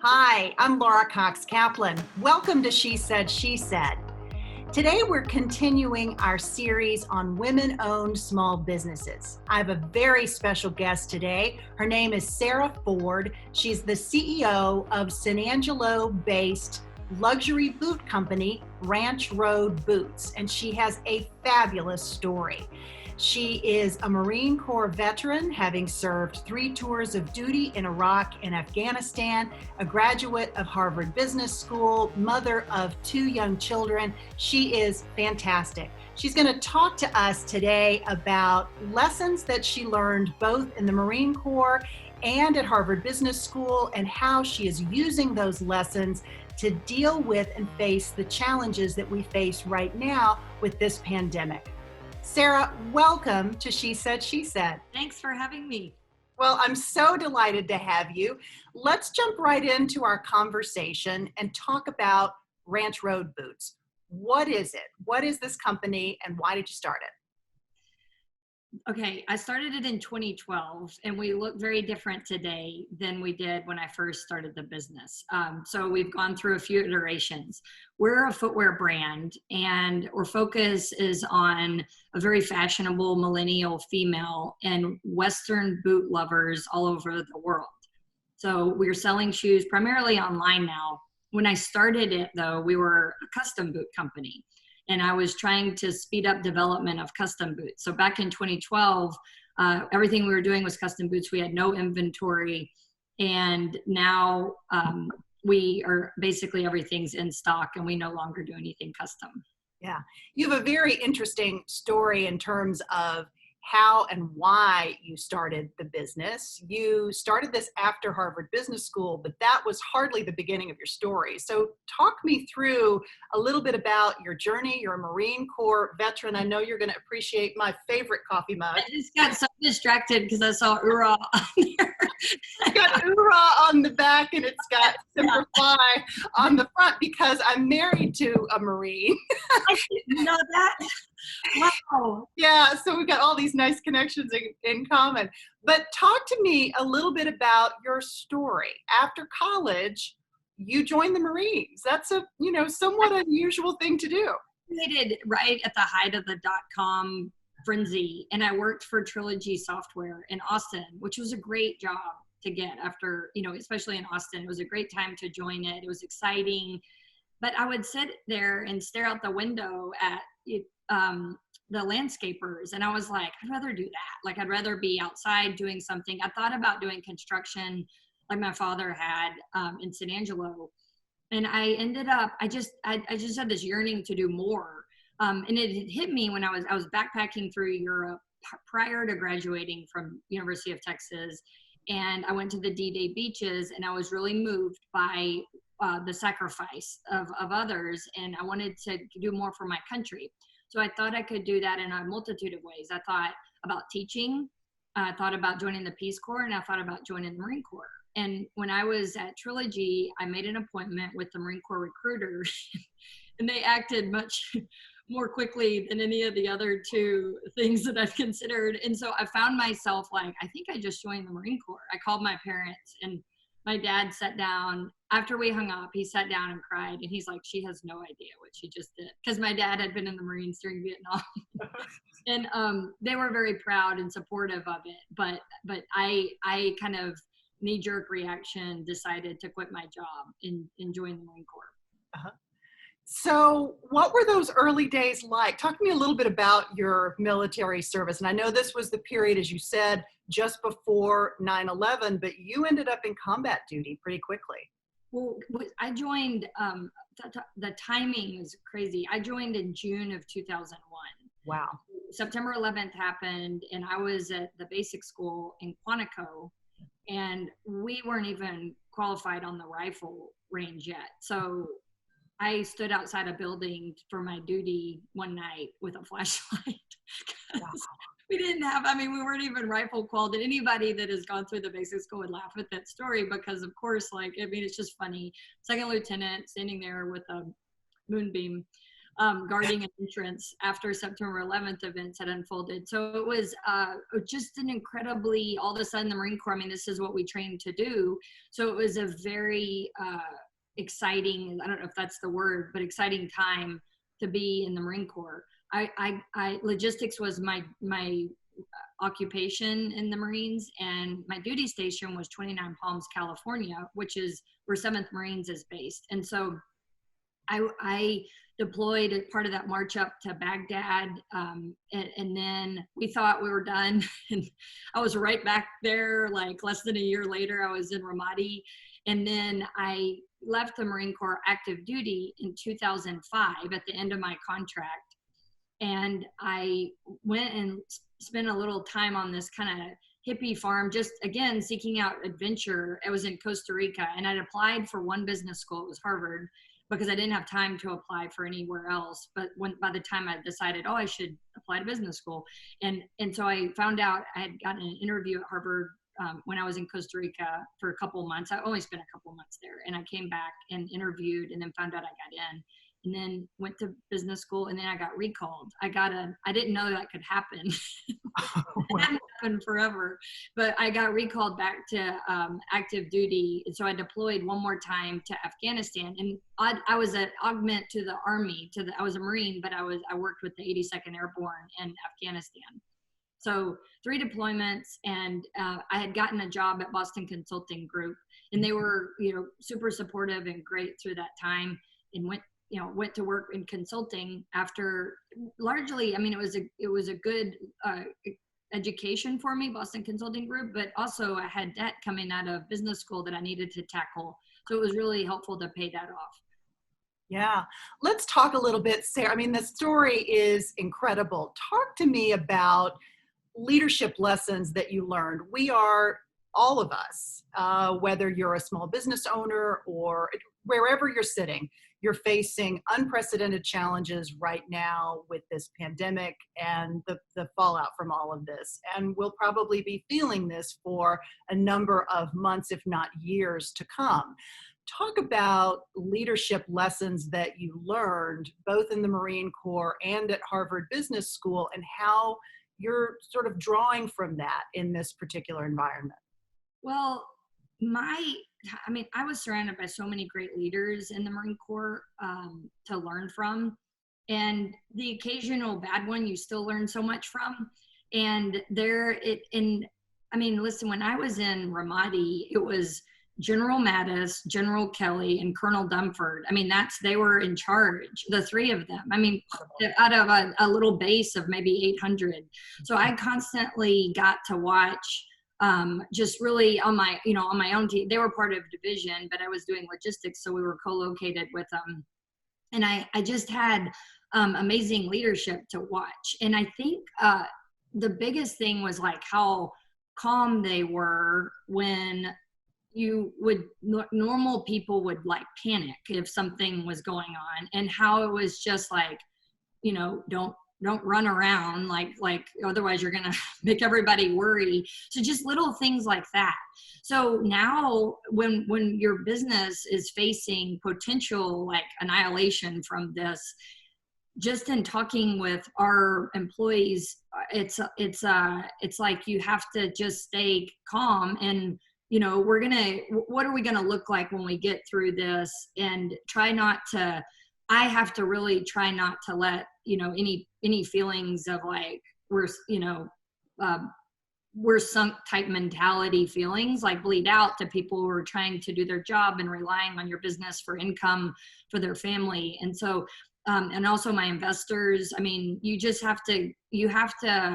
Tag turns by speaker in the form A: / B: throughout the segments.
A: Hi, I'm Laura Cox Kaplan. Welcome to She Said, She Said. Today we're continuing our series on women-owned small businesses. I have a very special guest today. Her name is Sarah Ford. She's the CEO of San Angelo-based luxury boot company, RanchRoadBoots, and she has a fabulous story. She is a Marine Corps veteran, having served 3 tours of duty in Iraq and Afghanistan, a graduate of Harvard Business School, mother of 2 young children. She is fantastic. She's going to talk to us today about lessons that she learned both in the Marine Corps and at Harvard Business School, and how she is using those lessons to deal with and face the challenges that we face right now with this pandemic. Sarah, welcome to She Said, She Said.
B: Thanks for having me.
A: Well, I'm so delighted to have you. Let's jump right into our conversation and talk about RanchRoadBoots. What is it? What is this company and why did you start it?
B: Okay, I started it in 2012 and we look very different today than we did when I first started the business. So we've gone through a few iterations. We're a footwear brand and our focus is on a very fashionable millennial female and Western boot lovers all over the world. So we're selling shoes primarily online now. When I started it though, we were a custom boot company. And I was trying to speed up development of custom boots. So back in 2012, everything we were doing was custom boots. We had no inventory. And now we are basically everything's in stock and we no longer do anything custom.
A: Yeah, you have a very interesting story in terms of how and why you started the business. You started this after Harvard Business School, but that was hardly the beginning of your story. So talk me through a little bit about your journey. You're a Marine Corps veteran. I know you're going to appreciate my favorite coffee mug.
B: I just got so distracted because I saw URA on there.
A: It's got URA on the back and it's got Semper Fi on the front because I'm married to a Marine.
B: I didn't know that. Wow.
A: Yeah, so we've got all these nice connections in common. But talk to me a little bit about your story. After college, you joined the Marines. That's a, somewhat unusual thing to do.
B: I did right at the height of the .com frenzy, and I worked for Trilogy Software in Austin, which was a great job to get after, especially in Austin. It was a great time to join it. It was exciting. But I would sit there and stare out the window at the landscapers, and I was like, I'd rather do that. Like, I'd rather be outside doing something. I thought about doing construction like my father had in San Angelo, and I ended up, I just had this yearning to do more. And it had hit me when I was backpacking through Europe prior to graduating from University of Texas, and I went to the D-Day beaches, and I was really moved by the sacrifice of others, and I wanted to do more for my country. So I thought I could do that in a multitude of ways. I thought about teaching, I thought about joining the Peace Corps, and I thought about joining the Marine Corps. And when I was at Trilogy, I made an appointment with the Marine Corps recruiter, and they acted much more quickly than any of the other 2 things that I've considered. And so I found myself like, I think I just joined the Marine Corps. I called my parents, and my dad sat down. After we hung up, he sat down and cried, and he's like, she has no idea what she just did. Because my dad had been in the Marines during Vietnam. And they were very proud and supportive of it. But I kind of knee-jerk reaction decided to quit my job and join the Marine Corps.
A: Uh-huh. So what were those early days like? Talk to me a little bit about your military service. And I know this was the period, as you said, just before 9/11, but you ended up in combat duty pretty quickly.
B: Well, I joined, the timing was crazy. I joined in June of 2001.
A: Wow.
B: September 11th happened, and I was at the basic school in Quantico, and we weren't even qualified on the rifle range yet. So I stood outside a building for my duty one night with a flashlight.
A: Wow.
B: We didn't have, we weren't even rifle qualified. And anybody that has gone through the basic school would laugh at that story because, of course, it's just funny. Second lieutenant standing there with a moonbeam. guarding an entrance after September 11th events had unfolded. So it was just an incredibly, all of a sudden the Marine Corps, I mean, this is what we trained to do. So it was a very exciting, I don't know if that's the word, but exciting time to be in the Marine Corps. Logistics was my occupation in the Marines, and my duty station was 29 Palms, California, which is where 7th Marines is based. And so I deployed as part of that march up to Baghdad, and then we thought we were done, and I was right back there. Like less than a year later, I was in Ramadi, and then I left the Marine Corps active duty in 2005 at the end of my contract, and I went and spent a little time on this kind of hippie farm, just again seeking out adventure. I was in Costa Rica, and I'd applied for one business school. It was Harvard, because I didn't have time to apply for anywhere else. But by the time I decided, I should apply to business school. And so I found out I had gotten an interview at Harvard when I was in Costa Rica for a couple of months. I only spent a couple of months there. And I came back and interviewed, and then found out I got in. And then went to business school, and then I got recalled. I didn't know that could happen. It hadn't happened forever, but I got recalled back to active duty. And so I deployed one more time to Afghanistan, and I was an augment to the Army. I was a Marine, but I worked with the 82nd Airborne in Afghanistan. So 3 deployments, and I had gotten a job at Boston Consulting Group, and they were, super supportive and great through that time, and went to work in consulting after largely, I mean, it was a good education for me, Boston Consulting Group, but also I had debt coming out of business school that I needed to tackle. So it was really helpful to pay that off.
A: Yeah. Let's talk a little bit, Sarah. I mean, the story is incredible. Talk to me about leadership lessons that you learned. We are, all of us, whether you're a small business owner or wherever you're sitting, you're facing unprecedented challenges right now with this pandemic and the fallout from all of this. And we'll probably be feeling this for a number of months, if not years to come. Talk about leadership lessons that you learned both in the Marine Corps and at Harvard Business School, and how you're sort of drawing from that in this particular environment.
B: Well, I was surrounded by so many great leaders in the Marine Corps to learn from, and the occasional bad one you still learn so much from. And listen, when I was in Ramadi, it was General Mattis, General Kelly, and Colonel Dunford. I mean, they were in charge, the 3 of them. I mean, out of a little base of maybe 800. So I constantly got to watch just really on my own team. They were part of division, but I was doing logistics, so we were co-located with them. And I just had amazing leadership to watch. And I think the biggest thing was like how calm they were when normal people would like panic if something was going on, and how it was just like, don't run around like otherwise you're gonna make everybody worry. So just little things like that. So now when your business is facing potential like annihilation from this, just in talking with our employees, it's like you have to just stay calm, and what are we gonna look like when we get through this, and I have to really try not to let any feelings of like we're sunk type mentality feelings like bleed out to people who are trying to do their job and relying on your business for income for their family. And so and also my investors, I mean, you have to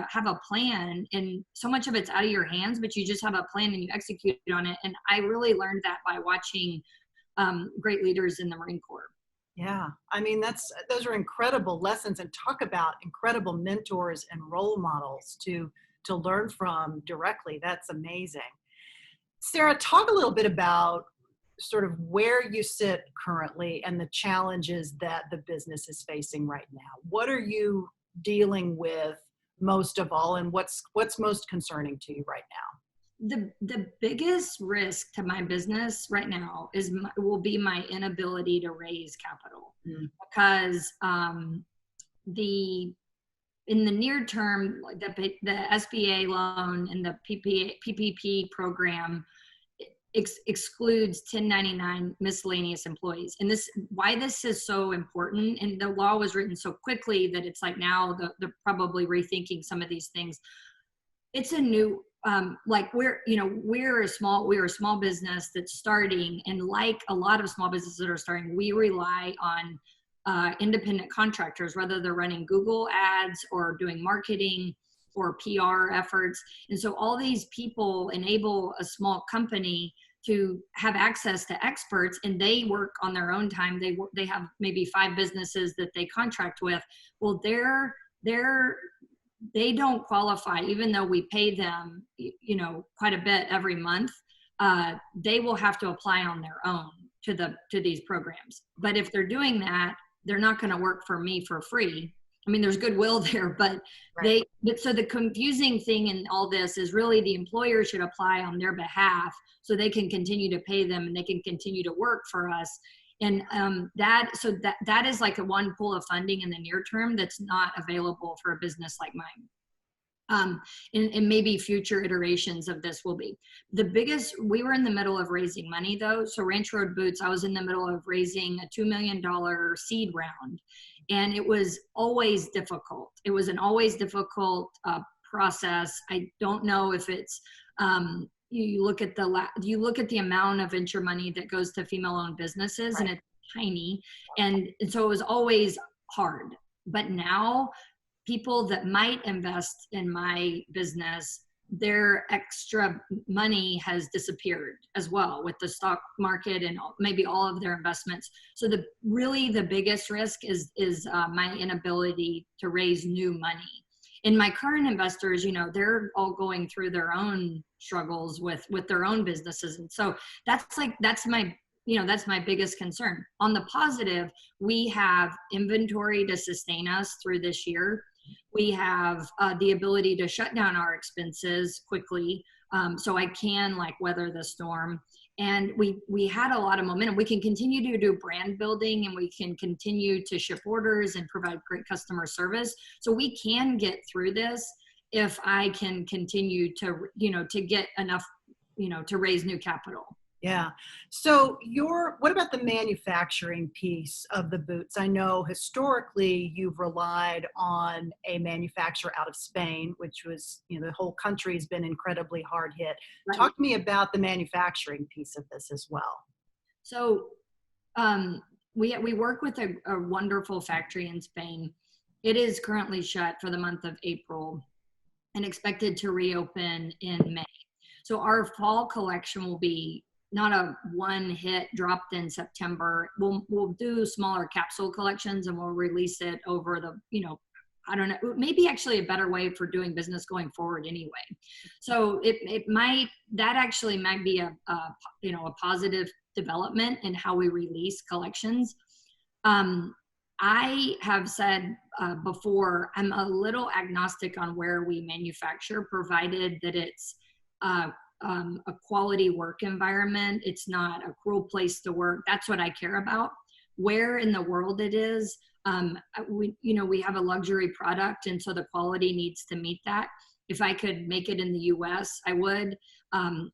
B: have a plan, and so much of it's out of your hands, but you just have a plan and you execute on it. And I really learned that by watching great leaders in the Marine Corps.
A: Yeah, I mean, those are incredible lessons, and talk about incredible mentors and role models to learn from directly. That's amazing. Sarah, talk a little bit about sort of where you sit currently and the challenges that the business is facing right now. What are you dealing with most of all, and what's most concerning to you right now?
B: The biggest risk to my business right now will be my inability to raise capital, because in the near term, the SBA loan and the PPP program excludes 1099 miscellaneous employees. And why this is so important, and the law was written so quickly that it's like now they're probably rethinking some of these things. It's a new, like we're a small business that's starting, and like a lot of small businesses that are starting, we rely on independent contractors, whether they're running Google ads or doing marketing or PR efforts. And so all these people enable a small company to have access to experts, and they work on their own time. They have maybe 5 businesses that they contract with. Well, they don't qualify, even though we pay them, quite a bit every month. They will have to apply on their own to these programs. But if they're doing that, they're not going to work for me for free. I mean, there's goodwill there, but right. So the confusing thing in all this is really the employer should apply on their behalf so they can continue to pay them and they can continue to work for us. And that is like a one pool of funding in the near term that's not available for a business like mine. And maybe future iterations of this will be. We were in the middle of raising money though. So RanchRoadBoots, I was in the middle of raising a $2 million seed round. And it was always difficult. It was an always difficult process. I don't know if it's, you look at the amount of venture money that goes to female-owned businesses, right, and it's tiny. And so it was always hard. But now people that might invest in my business, their extra money has disappeared as well with the stock market and maybe all of their investments. So the biggest risk is my inability to raise new money. And my current investors, they're all going through their own struggles with their own businesses. And so that's my biggest concern. On the positive, we have inventory to sustain us through this year. We have the ability to shut down our expenses quickly, so I can weather the storm. And we had a lot of momentum. We can continue to do brand building, and we can continue to ship orders and provide great customer service. So we can get through this if I can continue to get enough, to raise new capital.
A: Yeah. So what about the manufacturing piece of the boots? I know historically you've relied on a manufacturer out of Spain, which was, the whole country has been incredibly hard hit. Right. Talk to me about the manufacturing piece of this as well.
B: So we work with a wonderful factory in Spain. It is currently shut for the month of April and expected to reopen in May. So our fall collection will be not a one hit dropped in September. We'll do smaller capsule collections, and we'll release it over the, I don't know, maybe actually a better way for doing business going forward anyway. So that actually might be a positive development in how we release collections. I have said before, I'm a little agnostic on where we manufacture, provided that it's a quality work environment. It's not a cruel place to work. That's what I care about. Where in the world it is, we have a luxury product, and so the quality needs to meet that. If I could make it in the US, I would.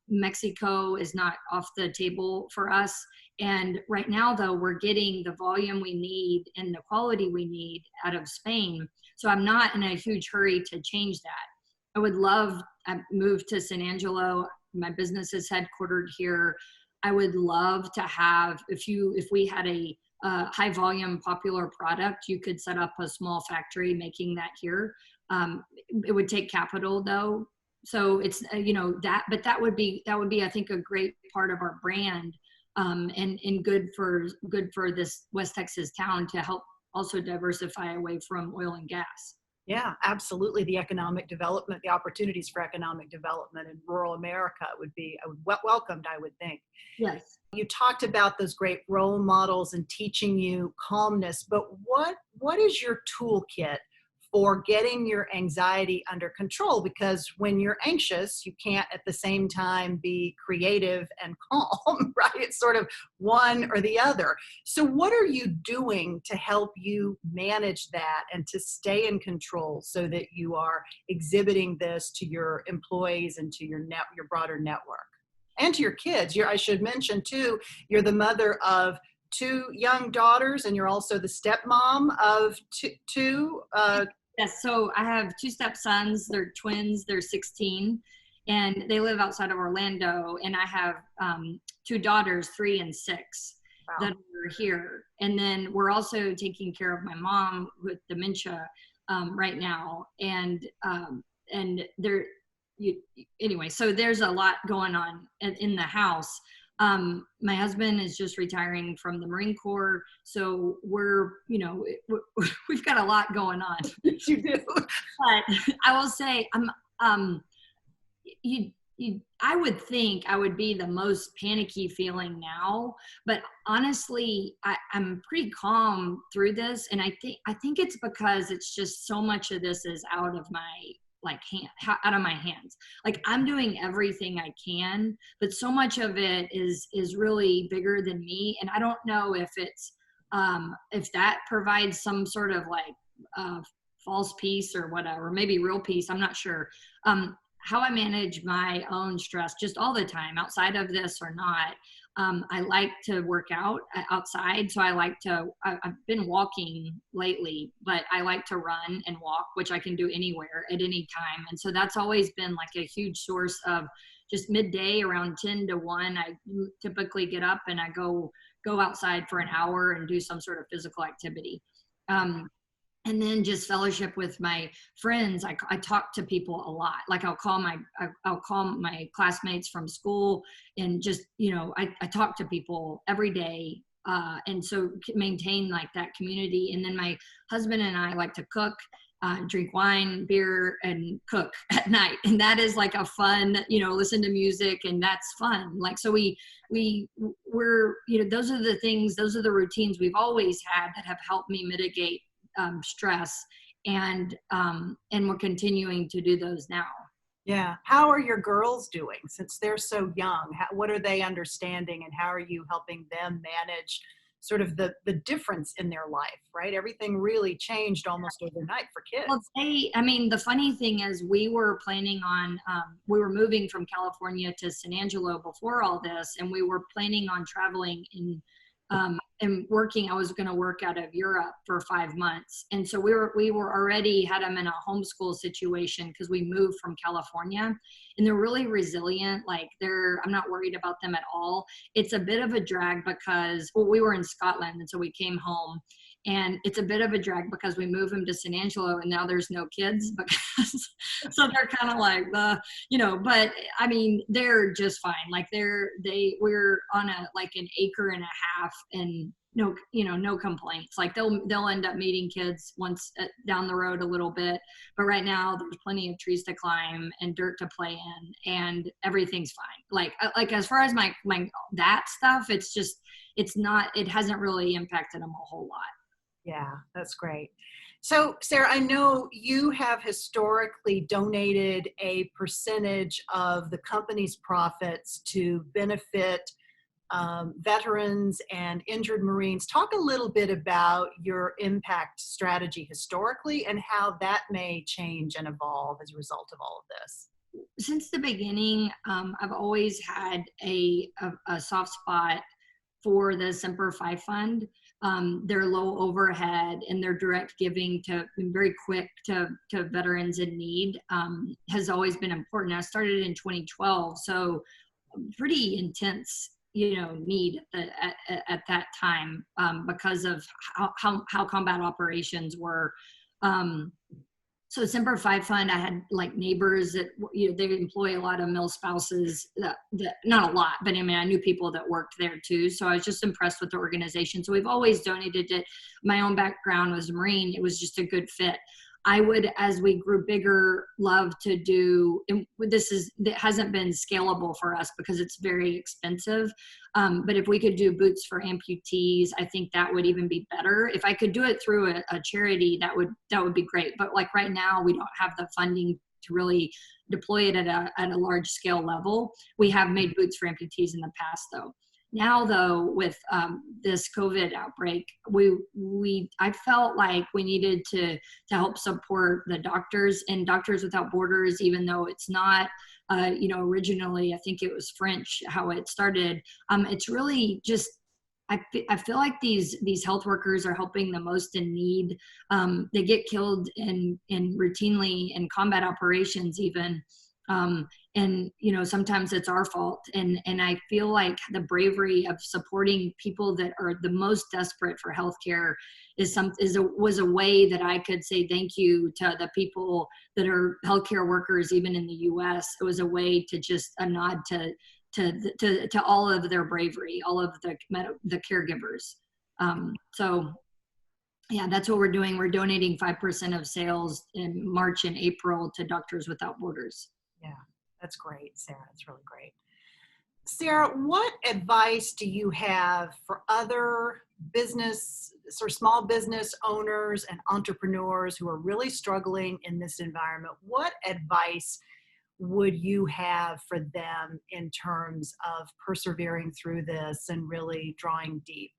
B: Mexico is not off the table for us. And right now, though, we're getting the volume we need and the quality we need out of Spain. So I'm not in a huge hurry to change that. I moved to San Angelo. My business is headquartered here. I would love to have, if we had a high volume popular product, you could set up a small factory making that here. It would take capital though. So it's, but that would be, I think, a great part of our brand, and good for this West Texas town to help also diversify away from oil and gas.
A: Yeah, absolutely. The economic development, the opportunities for economic development in rural America would be welcomed, I would think.
B: Yes.
A: You talked about those great role models and teaching you calmness, but what is your toolkit for getting your anxiety under control, because when you're anxious, you can't at the same time be creative and calm, right? It's sort of one or the other. So what are you doing to help you manage that and to stay in control so that you are exhibiting this to your employees and to your broader network and to your kids? I should mention too, you're the mother of 2 young daughters, and you're also the stepmom of two.
B: Yes, so I have 2 stepsons. They're twins. They're 16, and they live outside of Orlando. And I have 2 daughters, 3 and 6,
A: Wow.
B: that are here. And then we're also taking care of my mom with dementia right now. And anyway, so there's a lot going on in the house. My husband is just retiring from the Marine Corp, so we've got a lot going on.
A: You do.
B: But I will say, I would think I would be the most panicky feeling now, but honestly, I'm pretty calm through this, and I think it's because it's just so much of this is out of my out of my hands. Like, I'm doing everything I can, but so much of it is really bigger than me. And I don't know if it's, if that provides some sort of false peace or whatever, maybe real peace. I'm not sure. How I manage my own stress just all the time, outside of this or not. I like to work out outside. So I've been walking lately, but I like to run and walk, which I can do anywhere at any time. And so that's always been like a huge source of just midday around 10 to 1. I typically get up and I go outside for an hour and do some sort of physical activity. And then just fellowship with my friends. I talk to people a lot. Like I'll call my classmates from school, and just, I talk to people every day. And so maintain like that community. And then my husband and I like to cook, drink wine, beer, and cook at night. And that is like a fun, listen to music, and that's fun. Like, so we're, those are the things, those are the routines we've always had that have helped me mitigate stress, and we're continuing to do those now.
A: Yeah. How are your girls doing since they're so young? What are they understanding, and how are you helping them manage sort of the difference in their life, right? Everything really changed almost overnight for kids.
B: Well, the funny thing is, we were planning on, we were moving from California to San Angelo before all this, and we were planning on traveling and working. I was going to work out of Europe for 5 months. And so we were already had them in a homeschool situation because we moved from California, and they're really resilient. I'm not worried about them at all. It's a bit of a drag because, we were in Scotland, and so we came home, and it's a bit of a drag because we moved them to San Angelo, and now there's no kids because, so they're kind of like but I mean, they're just fine. Like we're on an acre and a half, and no complaints. Like they'll end up meeting kids once down the road a little bit, but right now there's plenty of trees to climb and dirt to play in, and everything's fine. Like as far as my that stuff, it hasn't really impacted them a whole lot.
A: Yeah, that's great. So, Sarah, I know you have historically donated a percentage of the company's profits to benefit veterans and injured Marines. Talk a little bit about your impact strategy historically and how that may change and evolve as a result of all of this.
B: Since the beginning, I've always had a soft spot for the Semper Fi Fund. Their low overhead and their direct giving to very quick to veterans in need has always been important. I started in 2012, so pretty intense, need at that time because of how combat operations were. So Semper Fi Fund, I had neighbors that, they employ a lot of mill spouses that not a lot, but I knew people that worked there too. So I was just impressed with the organization. So we've always donated it. My own background was Marine. It was just a good fit. I would, as we grew bigger, love to do, and that hasn't been scalable for us because it's very expensive. But if we could do boots for amputees, I think that would even be better. If I could do it through a charity, that would be great. But like right now, we don't have the funding to really deploy it at a large scale level. We have made boots for amputees in the past though. Now though, with this COVID outbreak, I felt like we needed to help support the doctors and Doctors Without Borders, even though it's not, originally I think it was French how it started. It's really just, I feel like these health workers are helping the most in need. They get killed in routinely in combat operations even. And sometimes it's our fault, and I feel like the bravery of supporting people that are the most desperate for healthcare was a way that I could say thank you to the people that are healthcare workers even in the US. It was a way to just a nod to all of their bravery, all of the caregivers. So yeah, that's what we're doing. We're donating 5% of sales in March and April to Doctors Without Borders.
A: Yeah, that's great, Sarah. That's really great. Sarah, what advice do you have for other business or small business owners and entrepreneurs who are really struggling in this environment? What advice would you have for them in terms of persevering through this and really drawing deep?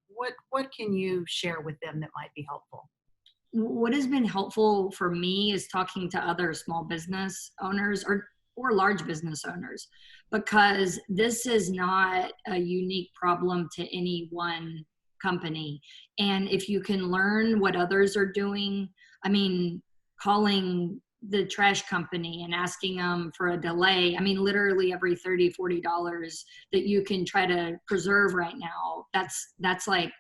A: What can you share with them that might be helpful?
B: What has been helpful for me is talking to other small business owners or large business owners, because this is not a unique problem to any one company. And if you can learn what others are doing, I mean, calling the trash company and asking them for a delay, I mean, literally every $30, $40 that you can try to preserve right now, that's like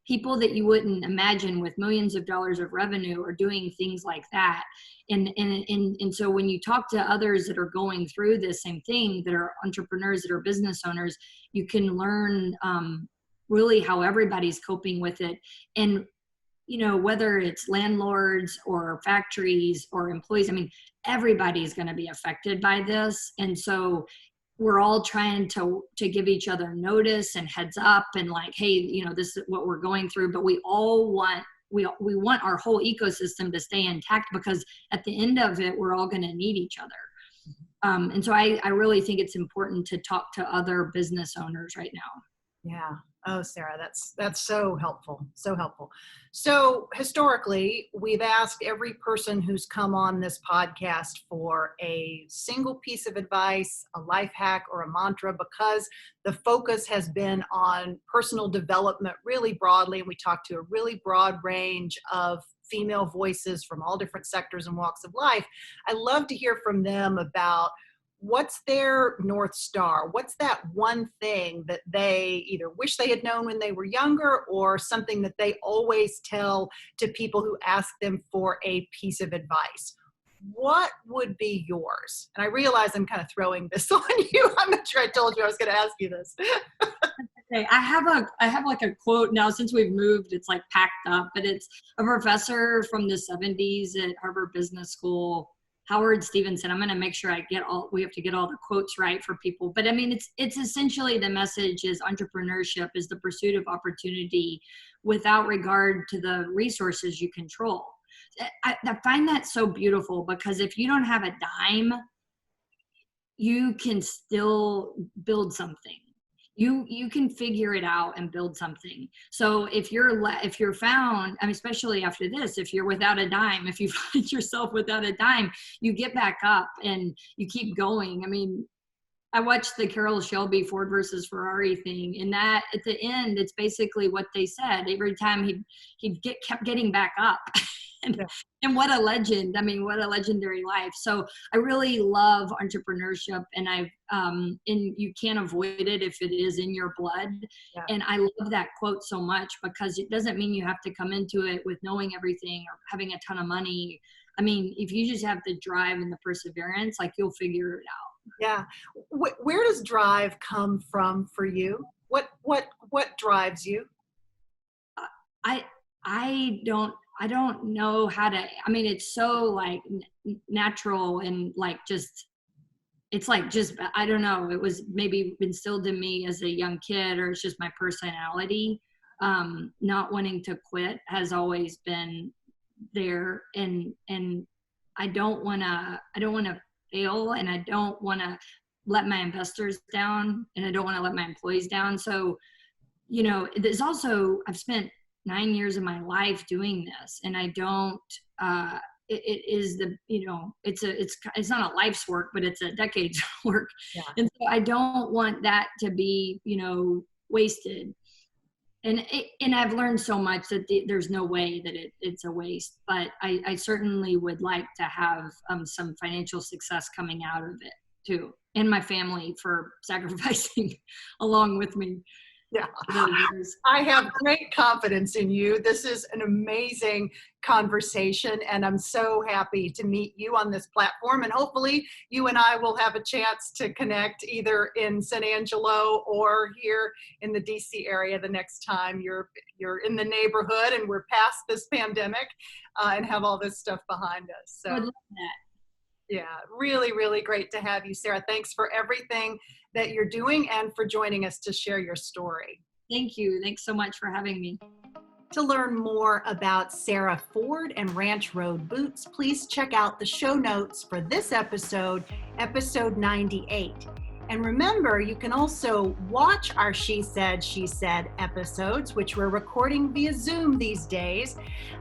B: people that you wouldn't imagine with millions of dollars of revenue are doing things like that. And so when you talk to others that are going through this same thing, that are entrepreneurs, that are business owners, you can learn really how everybody's coping with it. And, whether it's landlords or factories or employees, I mean, everybody's going to be affected by this. And so we're all trying to give each other notice and heads up and like, hey, this is what we're going through, but we all want, we want our whole ecosystem to stay intact, because at the end of it, we're all going to need each other. And so I really think it's important to talk to other business owners right now.
A: Yeah. Oh, Sarah, that's so helpful. So helpful. So historically, we've asked every person who's come on this podcast for a single piece of advice, a life hack, or a mantra, because the focus has been on personal development really broadly. And we talked to a really broad range of female voices from all different sectors and walks of life. I love to hear from them about what's their North Star? What's that one thing that they either wish they had known when they were younger, or something that they always tell to people who ask them for a piece of advice? What would be yours? And I realize I'm kind of throwing this on you. I'm not sure I told you I was going to ask you this.
B: Okay, I have like a quote now. Since we've moved, it's like packed up, but it's a professor from the 70s at Harvard Business School, Howard Stevenson. I'm going to make sure we have to get all the quotes right for people. But I mean, it's essentially, the message is entrepreneurship is the pursuit of opportunity without regard to the resources you control. I find that so beautiful, because if you don't have a dime, you can still build something. You can figure it out and build something. So if you're found, I mean, especially after this, if you're without a dime, if you find yourself without a dime, you get back up and you keep going. I mean, I watched the Carroll Shelby Ford versus Ferrari thing, and that at the end, it's basically what they said. Every time he'd kept getting back up. And what a legend. I mean, what a legendary life. So I really love entrepreneurship, and and you can't avoid it if it is in your blood. Yeah. And I love that quote so much, because it doesn't mean you have to come into it with knowing everything or having a ton of money. I mean, if you just have the drive and the perseverance, like, you'll figure it out.
A: Yeah. Where does drive come from for you? What drives you?
B: I don't know how to, I mean, it's so like natural and like just, it's like just, I don't know, it was maybe instilled in me as a young kid, or it's just my personality. Not wanting to quit has always been there. And I don't want to fail, and I don't want to let my investors down, and I don't want to let my employees down. So, you know, there's also, I've spent 9 years of my life doing this, and I don't, it is the, you know, it's not a life's work, but it's a decade's work.
A: Yeah.
B: And so I don't want that to be, you know, wasted. And I've learned so much that there's no way that it's a waste, but I certainly would like to have some financial success coming out of it too, and my family for sacrificing along with me.
A: Yeah, I have great confidence in you. This is an amazing conversation, and I'm so happy to meet you on this platform. And hopefully you and I will have a chance to connect either in San Angelo or here in the DC area the next time you're in the neighborhood and we're past this pandemic and have all this stuff behind us. So
B: I would love that.
A: Yeah, really, really great to have you, Sarah. Thanks for everything that you're doing and for joining us to share your story.
B: Thank you. Thanks so much for having me.
A: To learn more about Sarah Ford and Ranch Road Boots, please check out the show notes for this episode, episode 98. And remember, you can also watch our She Said episodes, which we're recording via Zoom these days,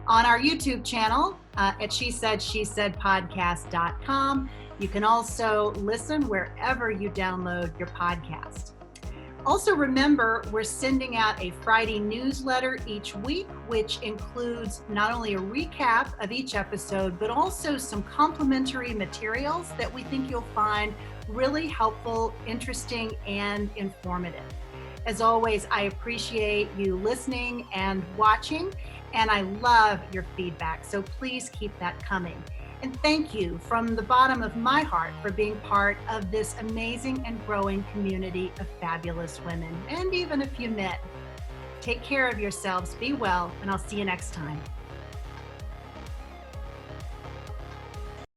A: on our YouTube channel at SheSaidPodcast.com. You can also listen wherever you download your podcast. Also remember, we're sending out a Friday newsletter each week, which includes not only a recap of each episode, but also some complimentary materials that we think you'll find really helpful, interesting, and informative. As always, I appreciate you listening and watching, and I love your feedback, so please keep that coming. And thank you from the bottom of my heart for being part of this amazing and growing community of fabulous women, and even a few men. Take care of yourselves, be well, and I'll see you next time.